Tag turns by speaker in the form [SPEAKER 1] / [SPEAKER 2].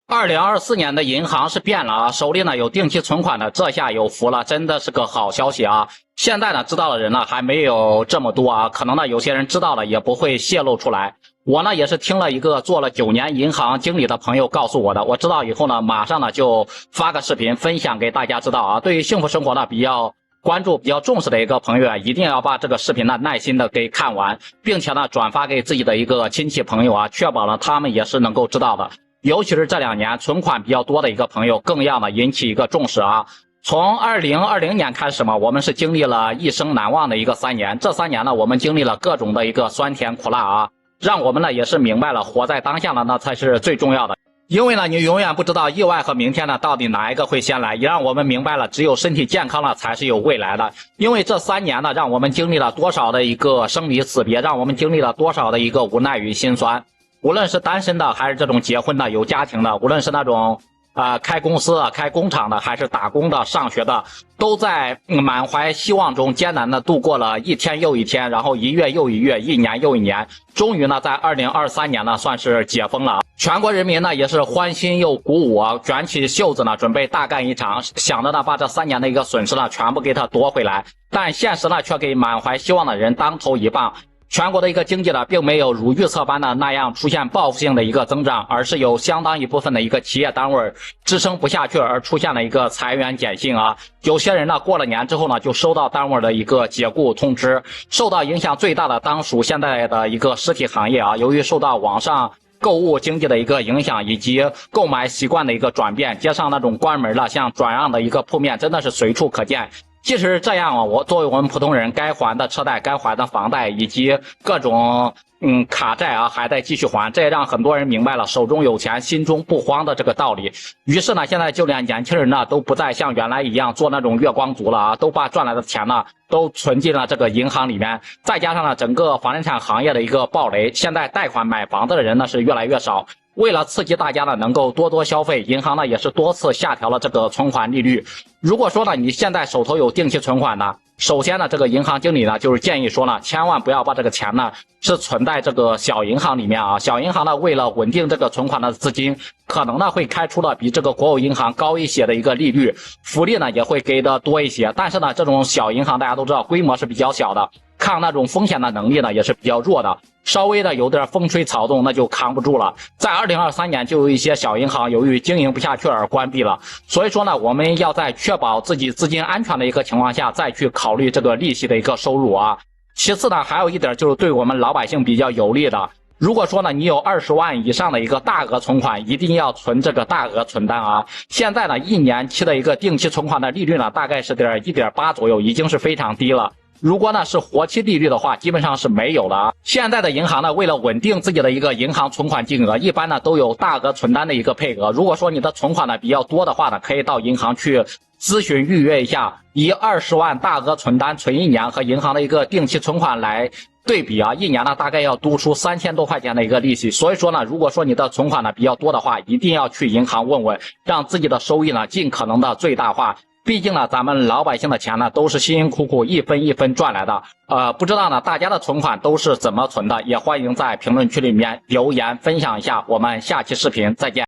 [SPEAKER 1] 2024年的银行是变了啊，手里呢有定期存款的，这下有福了，真的是个好消息啊！现在呢知道的人呢还没有这么多啊，可能呢有些人知道了也不会泄露出来。我呢也是听了一个做了9年银行经理的朋友告诉我的，我知道以后呢马上呢就发个视频分享给大家知道啊。对于幸福生活呢比较关注、比较重视的一个朋友啊，一定要把这个视频呢耐心的给看完，并且呢转发给自己的一个亲戚朋友啊，确保呢他们也是能够知道的。尤其是这2年存款比较多的一个朋友，更要呢引起一个重视啊。从2020年开始嘛，我们是经历了一生难忘的一个3年。这3年呢，我们经历了各种的一个酸甜苦辣啊，让我们呢也是明白了活在当下呢，那才是最重要的。因为呢，你永远不知道意外和明天呢到底哪一个会先来，也让我们明白了只有身体健康了才是有未来的。因为这3年呢，让我们经历了多少的一个生离死别，让我们经历了多少的一个无奈与心酸。无论是单身的还是这种结婚的有家庭的，无论是那种开公司的开工厂的还是打工的上学的，都在满怀希望中艰难的度过了一天又一天，然后1月又1月，1年又1年，终于呢在2023年呢算是解封了。全国人民呢也是欢欣又鼓舞啊，卷起袖子呢准备大干一场，想着呢把这3年的一个损失呢全部给它夺回来。但现实呢却给满怀希望的人当头一棒。全国的一个经济呢，并没有如预测般的那样出现报复性的一个增长，而是有相当一部分的一个企业单位支撑不下去而出现了一个裁员减薪啊。有些人呢，过了年之后呢，就收到单位的一个解雇通知。受到影响最大的当属现在的一个实体行业啊，由于受到网上购物经济的一个影响，以及购买习惯的一个转变，街上那种关门了像转让的一个铺面，真的是随处可见。即使是这样啊，作为我们普通人，该还的车贷、该还的房贷以及各种卡债啊，还在继续还，这也让很多人明白了手中有钱心中不慌的这个道理。于是呢，现在就连年轻人呢都不再像原来一样做那种月光族了啊，都把赚来的钱呢都存进了这个银行里面。再加上呢整个房地产行业的一个暴雷，现在贷款买房子的人呢是越来越少。为了刺激大家呢能够多多消费，银行呢也是多次下调了这个存款利率。如果说呢你现在手头有定期存款呢，首先呢这个银行经理呢就是建议说呢，千万不要把这个钱呢是存在这个小银行里面啊。小银行呢为了稳定这个存款的资金，可能呢会开出了比这个国有银行高一些的一个利率，福利呢也会给的多一些。但是呢这种小银行大家都知道规模是比较小的，抗那种风险的能力呢也是比较弱的，稍微的有点风吹草动那就扛不住了。在2023年就有一些小银行由于经营不下去而关闭了。所以说呢，我们要在确保自己资金安全的一个情况下再去考虑这个利息的一个收入啊。其次呢，还有一点就是对我们老百姓比较有利的，如果说呢你有20万以上的一个大额存款，一定要存这个大额存单啊。现在呢1年期的一个定期存款的利率呢大概是1.8左右，已经是非常低了。如果呢是活期利率的话，基本上是没有的啊。现在的银行呢，为了稳定自己的一个银行存款金额，一般呢都有大额存单的一个配额。如果说你的存款呢比较多的话呢，可以到银行去咨询预约一下，以20万大额存单存1年和银行的一个定期存款来对比啊，1年呢大概要多出3000多块钱的一个利息。所以说呢，如果说你的存款呢比较多的话，一定要去银行问问，让自己的收益呢尽可能的最大化。毕竟呢，咱们老百姓的钱呢都是辛辛苦苦一分一分赚来的。不知道呢大家的存款都是怎么存的，也欢迎在评论区里面留言分享一下。我们下期视频再见。